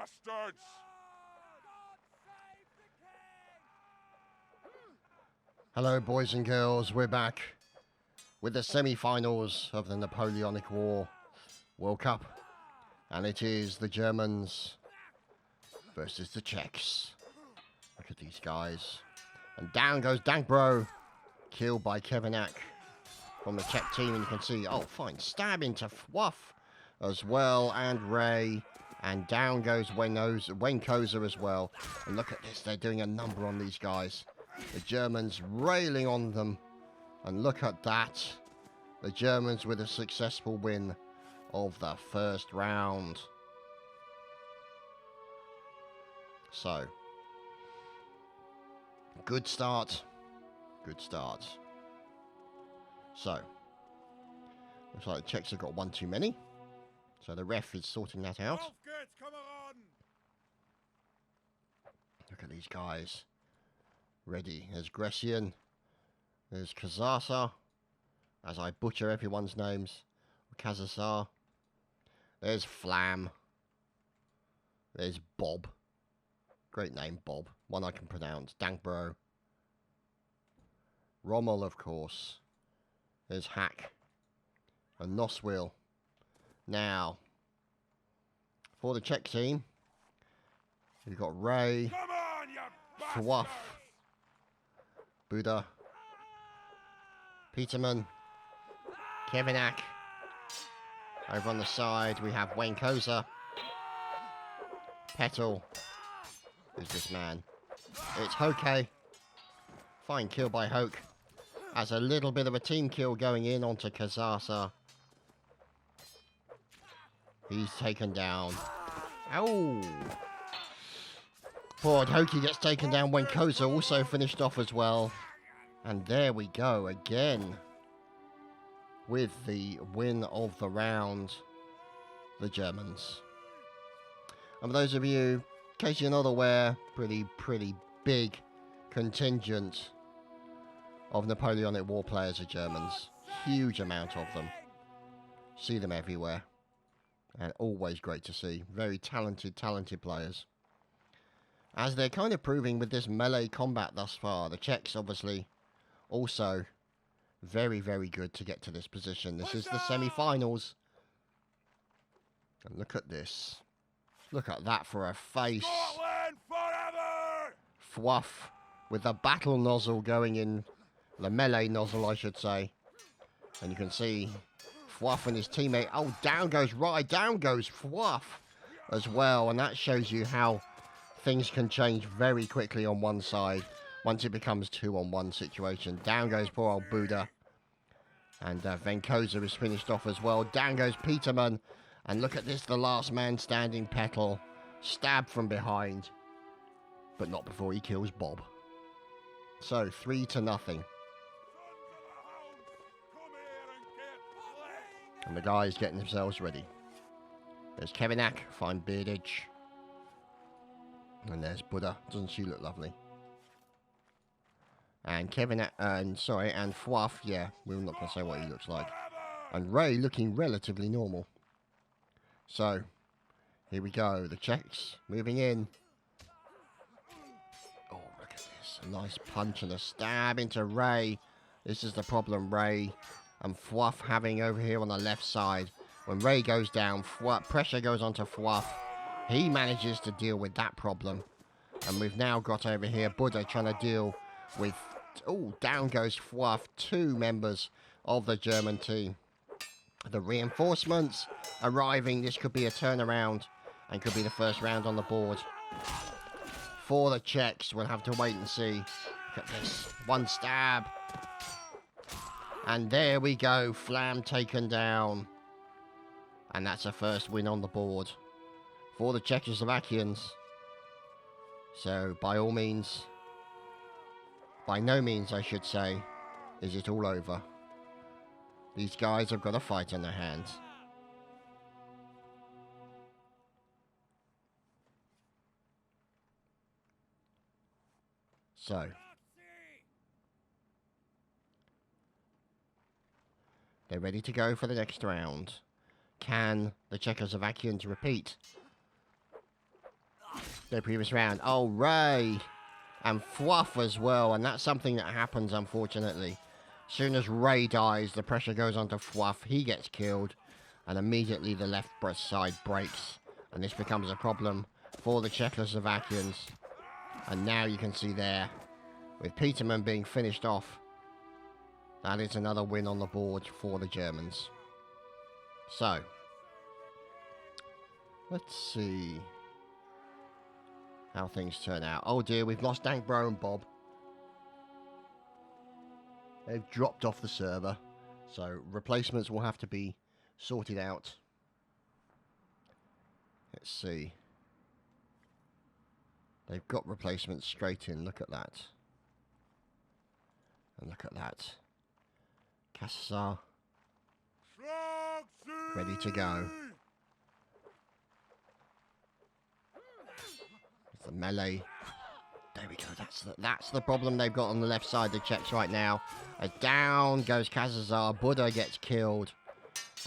bastards! Hello, boys and girls. We're back with the semi-finals of the Napoleonic War World Cup. And it is the Germans versus the Czechs. Look at these guys. And down goes Dankbro, killed by Kevinak from the Czech team. And you can see, oh, fine, stab into Fluff as well, and Ray. And down goes Wenkoza as well. And look at this, they're doing a number on these guys. The Germans railing on them. And look at that. The Germans with a successful win of the first round. So, good start. Good start. So, looks like the Czechs have got one too many. So the ref is sorting that out. Look at these guys. Ready. There's Grecian. There's Kazasa. As I butcher everyone's names. Kazasar. There's Flam. There's Bob. Great name, Bob. One I can pronounce. Dankbro. Rommel, of course. There's Hack. And Noswil. Now, for the Czech team, we've got Ray. Fwaf. Buda. Peterman. Kevinak. Over on the side, we have Wenkoza. Petal. Who's this man? It's Hoke. Fine kill by Hoke. As a little bit of a team kill going in onto Kazasa. He's taken down. Ow! Poor Hoke gets taken down. Wenkoza also finished off as well. And there we go again. With the win of the round, the Germans. And for those of you, in case you're not aware, pretty big contingent of Napoleonic War players are Germans. Huge amount of them. See them everywhere. And always great to see. Very talented players. As they're kind of proving with this melee combat thus far. The Czechs, obviously, also very good to get to this position. This is the semi-finals. And look at this. Look at that for a face. Fluff with the battle nozzle going in. The melee nozzle, I should say. And you can see Fluff and his teammate. Oh, down goes Rye. Down goes Fluff as well. And that shows you how things can change very quickly on one side. Once it becomes 2-on-1 situation. Down goes poor old Buda. And Wenkoza is finished off as well. Down goes Peterman. And look at this, the last man standing, Petal. Stabbed from behind. But not before he kills Bob. So, 3-0. And the guys getting themselves ready. There's Kevinak, fine beardage. And there's Buddha. Doesn't she look lovely? And Kevinak, and Fluff, yeah, we're not going to say what he looks like. And Ray looking relatively normal. So, here we go. The Czechs moving in. Oh, look at this. A nice punch and a stab into Ray. This is the problem Ray and Fluff having over here on the left side. When Ray goes down, pressure goes onto Fluff. He manages to deal with that problem. And we've now got over here Buddha trying to deal with... Oh, down goes Fluff. 2 members of the German team. The reinforcements arriving. This could be a turnaround and could be the first round on the board. For the Czechs, we'll have to wait and see. Look at this. One stab. And there we go. Flam taken down. And that's a first win on the board for the Czechoslovakians. So, by all means, by no means, I should say, is it all over. These guys have got a fight on their hands. So, they're ready to go for the next round. Can the Czechoslovakians repeat So previous round. Oh, Ray. And Fluff as well. And that's something that happens, unfortunately. As soon as Ray dies, the pressure goes onto Fluff. He gets killed. And immediately the left breast side breaks. And this becomes a problem for the Czechoslovakians. And now you can see there, with Peterman being finished off, that is another win on the board for the Germans. So, let's see how things turn out. Oh dear, we've lost Dank Bro and Bob. They've dropped off the server. So, replacements will have to be sorted out. Let's see. They've got replacements straight in. Look at that. And look at that. Kassar. Ready to go. It's the melee. There we go. That's the problem they've got on the left side, the Czechs, right now. Down goes Kazazar. Buddha gets killed.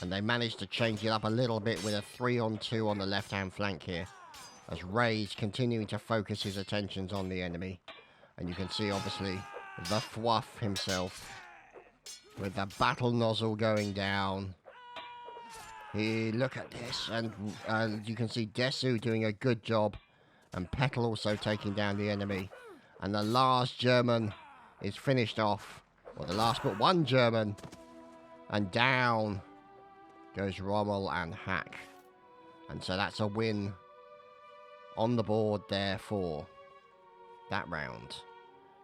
And they managed to change it up a little bit with a 3-on-2 on the left-hand flank here. As Ray's continuing to focus his attentions on the enemy. And you can see, obviously, the Fluff himself. With the battle nozzle going down. Look at this. And you can see Desu doing a good job. And Petal also taking down the enemy. And the last German is finished off. Or the last but one German. And down goes Rommel and Hack. And so that's a win on the board there for that round.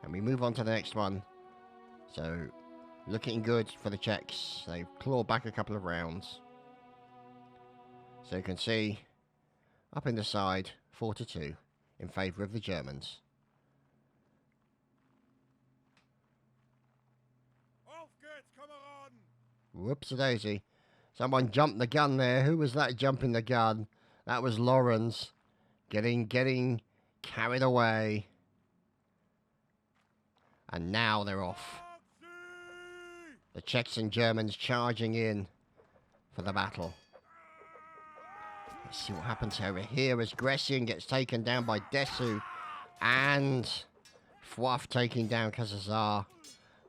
And we move on to the next one. So, looking good for the Czechs. They've clawed back a couple of rounds. So you can see, up in the side, 4-2 in favour of the Germans. Whoops-a-daisy. Someone jumped the gun there. Who was that jumping the gun? That was Lawrence. Getting carried away. And now they're off. The Czechs and Germans charging in for the battle. Let's see what happens over here as Gressian gets taken down by Desu. And Fluff taking down Kazazar.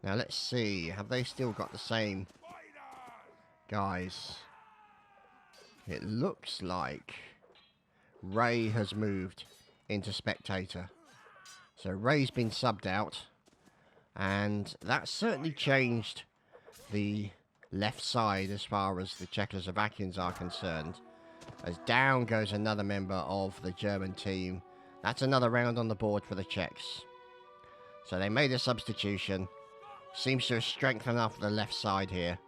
Now let's see. Have they still got the same guys? It looks like Ray has moved into spectator. So Ray's been subbed out. And that certainly changed the left side as far as the Czechoslovakians are concerned. As down goes another member of the German team. That's another round on the board for the Czechs. So they made a substitution. Seems to have strengthened up the left side here.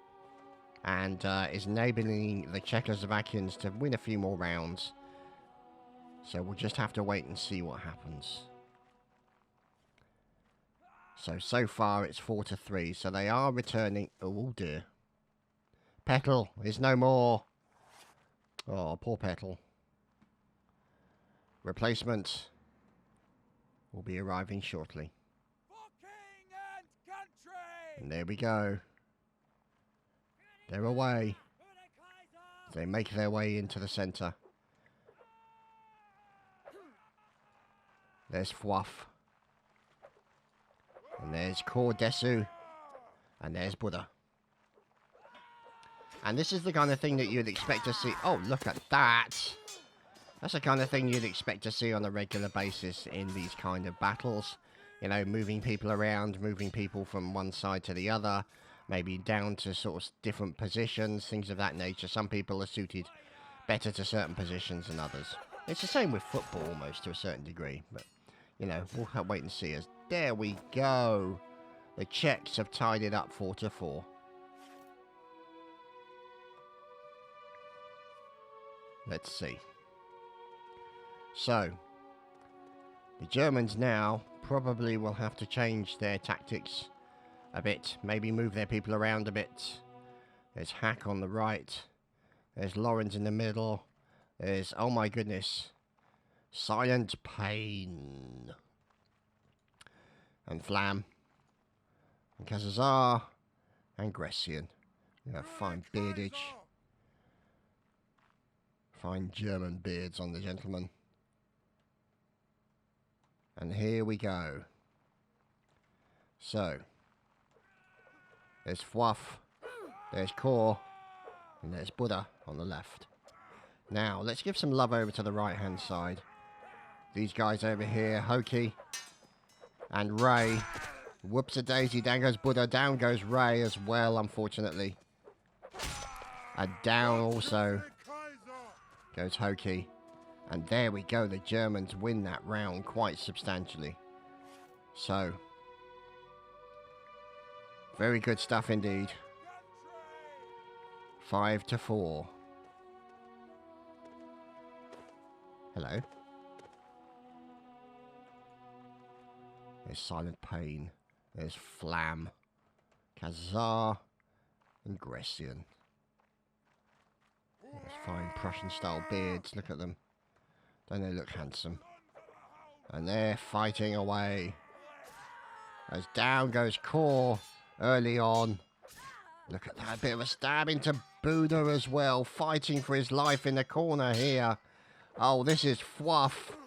And is enabling the Czechoslovakians to win a few more rounds. So we'll just have to wait and see what happens. So far it's 4-3. So they are returning. Oh dear. Petal is no more. Oh, poor Petal. Replacement will be arriving shortly. And there we go. They're away. They make their way into the centre. There's Fluff. And there's Core Desu. And there's Buddha. And this is the kind of thing that you'd expect to see. Oh, look at that. That's the kind of thing you'd expect to see on a regular basis in these kind of battles. You know, moving people around, moving people from one side to the other. Maybe down to sort of different positions, things of that nature. Some people are suited better to certain positions than others. It's the same with football almost to a certain degree. But, you know, we'll have to wait and see. As there we go. The Czechs have tied it up 4-4. Let's see. So, the Germans now probably will have to change their tactics a bit. Maybe move their people around a bit. There's Hack on the right. There's Lawrence in the middle. There's, oh my goodness, Silent Pain. And Flam. And Kazazar. And Gressian. Yeah, fine beardage. Fine German beards on the gentleman. And here we go. So, there's Fluff, there's Core, and there's Buddha on the left. Now, let's give some love over to the right-hand side. These guys over here, Hoki and Ray. Whoops-a-daisy, down goes Buddha, down goes Ray as well, unfortunately. And down also goes Hoki. And there we go, the Germans win that round quite substantially. So, very good stuff indeed. 5-4. Hello. There's Silent Pain. There's Flam, Khazar, and Grecian. There's fine Prussian-style beards. Look at them. Don't they look handsome? And they're fighting away. As down goes Core early on. Look at that. Bit of a stab into Buddha as well. Fighting for his life in the corner here. Oh, this is Fluff.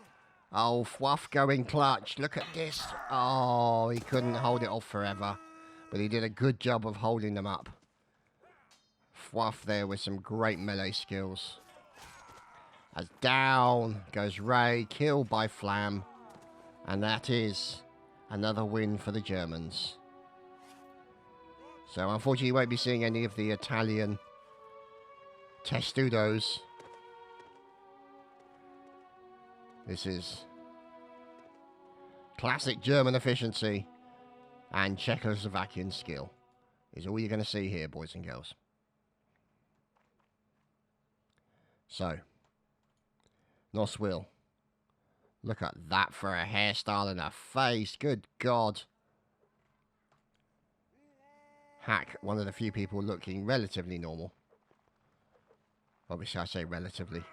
Oh, Fluff going clutch. Look at this. Oh, he couldn't hold it off forever. But he did a good job of holding them up. Fluff there with some great melee skills. As down goes Ray, killed by Flam. And that is another win for the Germans. So unfortunately you won't be seeing any of the Italian testudos. This is classic German efficiency and Czechoslovakian skill. Is all you're going to see here, boys and girls. So, Noswil. Look at that for a hairstyle and a face. Good God. Hack, one of the few people looking relatively normal. Obviously I say relatively.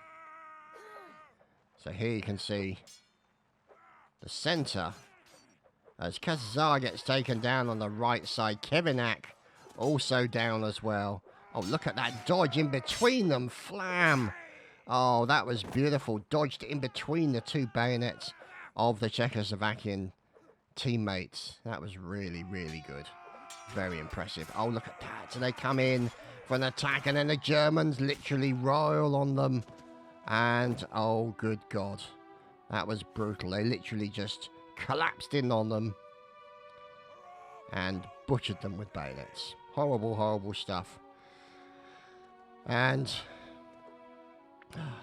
So here you can see the centre as Khazar gets taken down on the right side. Kevinak also down as well. Oh, look at that dodge in between them. Flam. Oh, that was beautiful. Dodged in between the two bayonets of the Czechoslovakian teammates. That was really, really good. Very impressive. Oh, look at that. So they come in for an attack and then the Germans literally roil on them. And, oh, good God. That was brutal. They literally just collapsed in on them and butchered them with bayonets. Horrible, horrible stuff. And,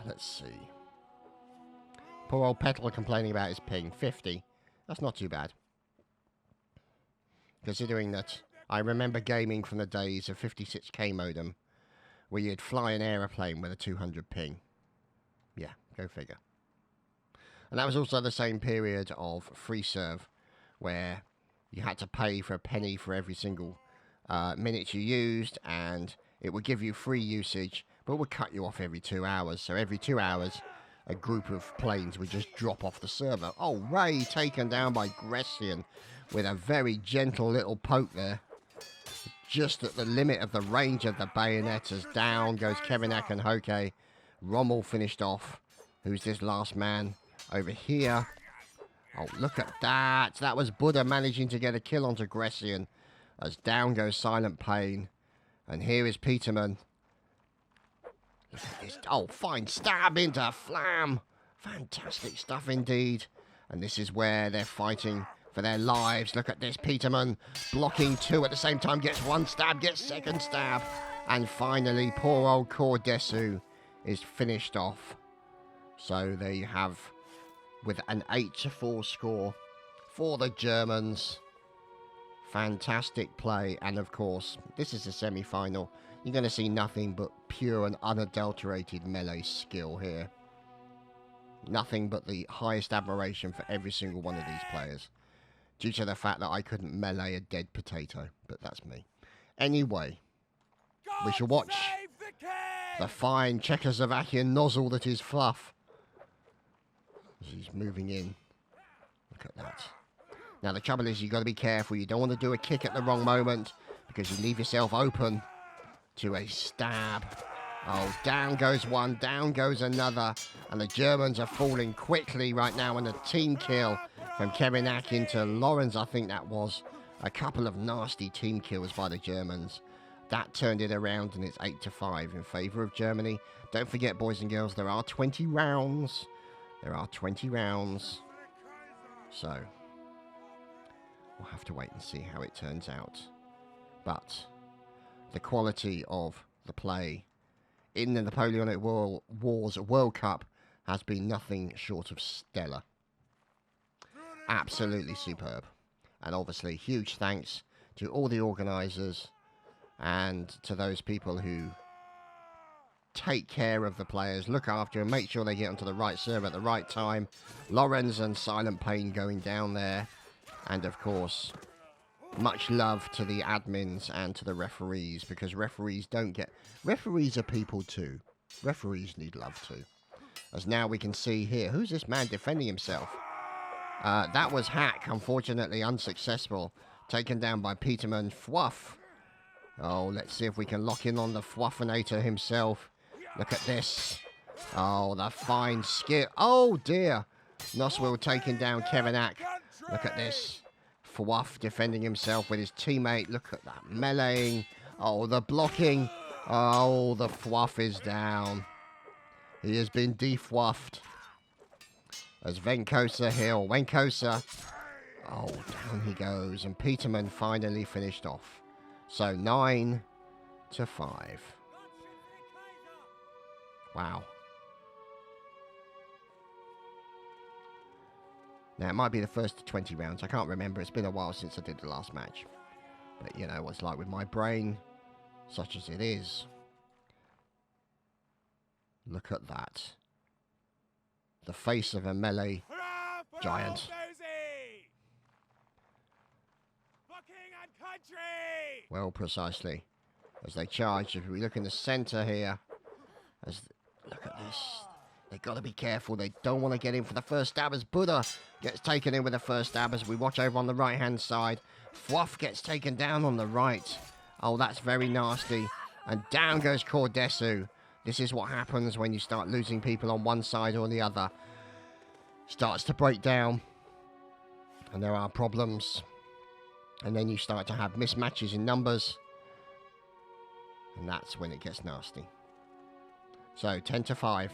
let's see. Poor old Petal complaining about his ping. 50. That's not too bad. Considering that I remember gaming from the days of 56k modem, where you'd fly an aeroplane with a 200 ping. Yeah, go figure. And that was also the same period of free serve, where you had to pay for a penny for every single minute you used, and it would give you free usage, but would cut you off every 2 hours. So every 2 hours, a group of planes would just drop off the server. Oh, Ray taken down by Grecian with a very gentle little poke there. Just at the limit of the range of the bayonet, as down goes Kevinak and Hoke. Rommel finished off. Who's this last man over here? Oh, look at that. That was Buddha managing to get a kill onto Grecian. As down goes Silent Pain. And here is Peterman. Look at this. Oh, fine stab into Flam. Fantastic stuff indeed. And this is where they're fighting for their lives. Look at this. Peterman blocking two at the same time. Gets one stab, gets second stab. And finally, poor old Cordesu is finished off. So there you have, with an 8-4 score for the Germans. Fantastic play. And of course, this is a semi-final. You're going to see nothing but pure and unadulterated melee skill here. Nothing but the highest admiration for every single one of these players. Due to the fact that I couldn't melee a dead potato. But that's me. Anyway, we shall watch the fine Czechoslovakian nozzle that is Fluff. As he's moving in. Look at that. Now the trouble is, you've got to be careful. You don't want to do a kick at the wrong moment, because you leave yourself open to a stab. Oh, down goes one, down goes another. And the Germans are falling quickly right now in a team kill. from Kerenak into Lorenz. I think that was a couple of nasty team kills by the Germans. That turned it around, and it's 8-5 in favour of Germany. Don't forget, boys and girls, there are 20 rounds. There are 20 rounds. So, we'll have to wait and see how it turns out. But the quality of the play in the Napoleonic Wars World Cup has been nothing short of stellar. Absolutely superb. And obviously, huge thanks to all the organisers and to those people who take care of the players, look after them, make sure they get onto the right serve at the right time. Lorenz and Silent Pain going down there. And of course, much love to the admins and to the referees, because referees don't get... Referees are people too. Referees need love too. As now we can see here, who's this man defending himself? That was Hack, unfortunately unsuccessful. Taken down by Peterman. Fwuff. Oh, let's see if we can lock in on the Fwuffinator himself. Look at this. Oh, the fine skill. Oh, dear. Noswell taking down Kerenak. Look at this. Fwuff defending himself with his teammate. Look at that meleeing. Oh, the blocking. Oh, the Fwuff is down. He has been defwuffed. As Venkosa here. Wenkosa. Oh, down he goes. And Peterman finally finished off. So 9-5. Wow. Now, it might be the first 20 rounds. I can't remember. It's been a while since I did the last match. But, you know, what it's like with my brain, such as it is. Look at that. The face of a melee giant. Well, precisely. As they charge, if we look in the centre here, look at this. They've got to be careful. They don't want to get in for the first stab as Buddha gets taken in with the first stab as we watch over on the right-hand side. Fwuff gets taken down on the right. Oh, that's very nasty. And down goes Cordesu. This is what happens when you start losing people on one side or the other. Starts to break down. And there are problems. And then you start to have mismatches in numbers. And that's when it gets nasty. So, 10-5.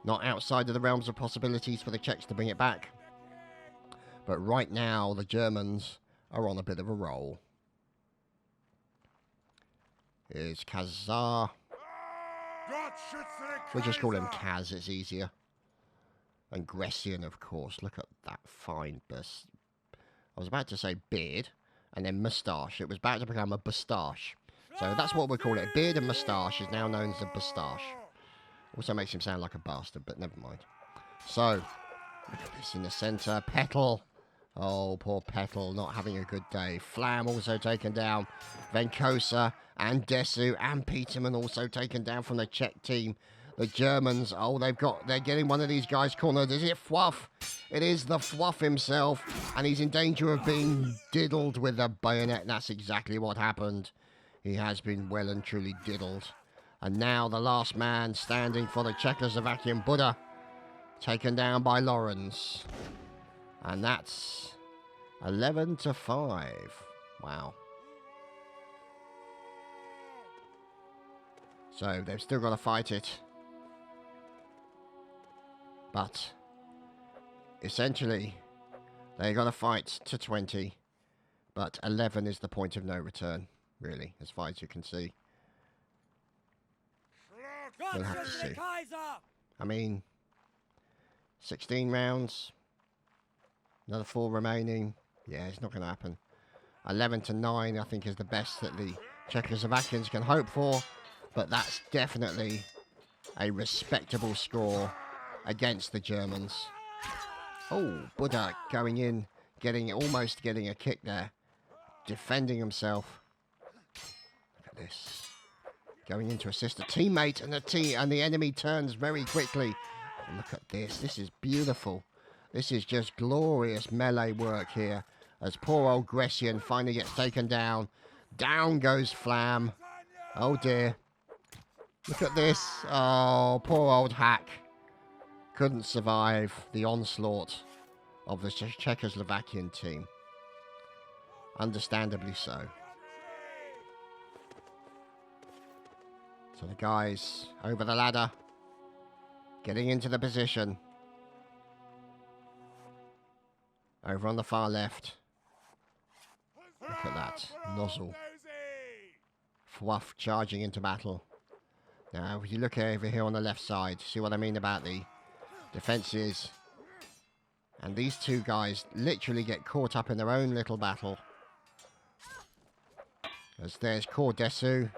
Not outside of the realms of possibilities for the Czechs to bring it back. But right now, the Germans are on a bit of a roll. Here's Kazar. We'll just call him Kaz, it's easier. And Gressian, of course. Look at that fine bust. I was about to say beard, and then moustache. It was about to become a boustache. So that's what we'll call it. Beard and moustache is now known as a boustache. Also makes him sound like a bastard, but never mind. So, look at this in the centre. Petal. Oh, poor Petal, not having a good day. Flam also taken down. Venkosa and Desu and Peterman also taken down from the Czech team. The Germans, oh, they're getting one of these guys cornered. Is it Fwuff? It is the Fwuff himself, and he's in danger of being diddled with a bayonet. That's exactly what happened. He has been well and truly diddled. And now the last man standing for the Czechoslovakian Buddha, taken down by Lorenz. And that's 11-5. Wow. So they've still got to fight it. But essentially, they've got to fight to 20. But 11 is the point of no return, really, as far as you can see. We'll have to see. I mean, 16 rounds. Another 4 remaining. Yeah, it's not going to happen. 11-9, I think, is the best that the Czechoslovakians can hope for. But that's definitely a respectable score against the Germans. Oh, Buddha going in, almost getting a kick there. Defending himself. Look at this. Going in to assist a teammate, and the enemy turns very quickly. Oh, look at this. This is beautiful. This is just glorious melee work here. As poor old Gressian finally gets taken down. Down goes Flam. Oh dear. Look at this. Oh, poor old Hack. Couldn't survive the onslaught of the Czechoslovakian team. Understandably so. So the guys over the ladder, getting into the position. Over on the far left. Look at that. Nozzle. Fluff charging into battle. Now, if you look over here on the left side, see what I mean about the defences. And these two guys literally get caught up in their own little battle. As there's Core Desu.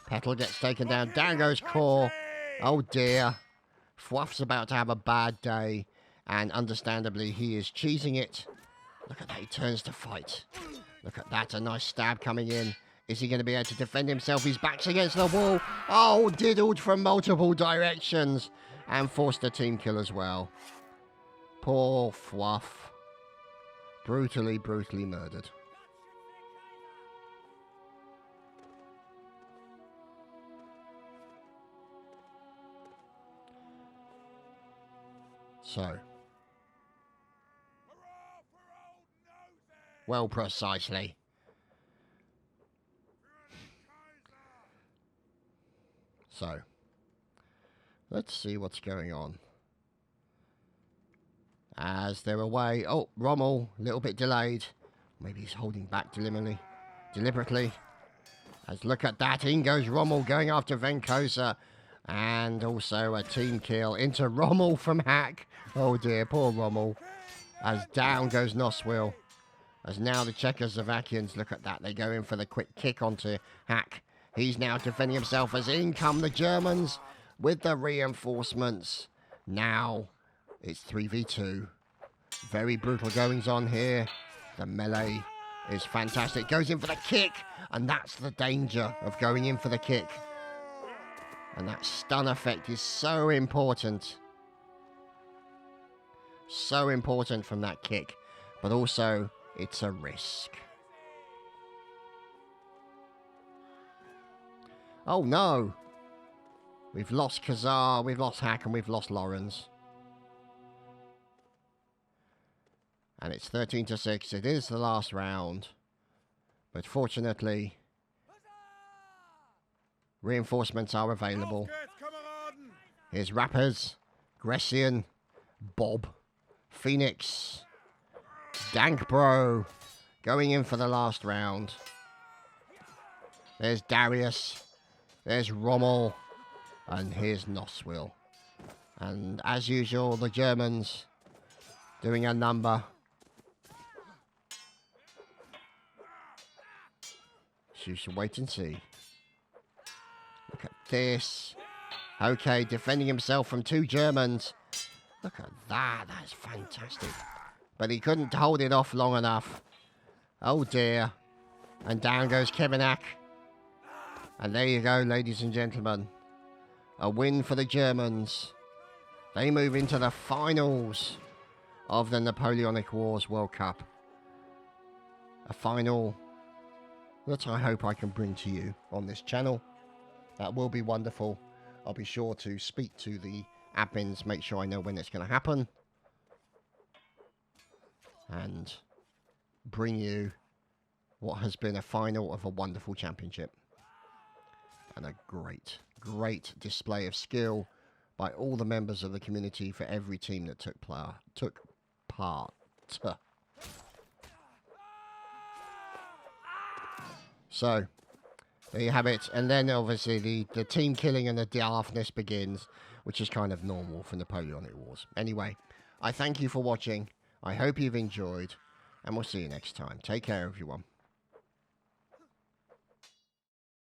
Petal gets taken down. Down goes Core. Oh dear. Fluff's about to have a bad day. And understandably, he is cheesing it. Look at that. He turns to fight. Look at that. A nice stab coming in. Is he going to be able to defend himself? His back's against the wall. Oh, diddled from multiple directions. And forced a team kill as well. Poor Fluff. Brutally, brutally murdered. So. Well, precisely. So. Let's see what's going on. As they're away. Oh, Rommel, a little bit delayed. Maybe he's holding back deliberately. As look at that. In goes Rommel going after Venkosa. And also a team kill into Rommel from Hack. Oh dear, poor Rommel. As down goes Noswil. As now the Czechoslovakians, look at that. They go in for the quick kick onto Hack. He's now defending himself as in come the Germans with the reinforcements. Now it's 3v2. Very brutal goings on here. The melee is fantastic. Goes in for the kick. And that's the danger of going in for the kick. And that stun effect is so important. So important from that kick. But also, it's a risk. Oh no! We've lost Kazar, we've lost Hack, and we've lost Lawrence. And it's 13-6. It is the last round. But fortunately, reinforcements are available. Here's Rappers, Gressian, Bob, Phoenix, Dankbro, going in for the last round. There's Darius, there's Rommel, and here's Noswil. And as usual, the Germans doing a number. So you should wait and see. Look at this. Okay, defending himself from two Germans. Look at that. That's fantastic. But he couldn't hold it off long enough. Oh dear. And down goes Kevinak. And there you go, ladies and gentlemen. A win for the Germans. They move into the finals of the Napoleonic Wars World Cup. A final that I hope I can bring to you on this channel. That will be wonderful. I'll be sure to speak to the admins, make sure I know when it's going to happen. And bring you what has been a final of a wonderful championship. And a great, great display of skill by all the members of the community for every team that took part. So, there you have it. And then obviously the team killing and the daftness begins, which is kind of normal for Napoleonic Wars. Anyway, I thank you for watching. I hope you've enjoyed, and we'll see you next time. Take care, everyone.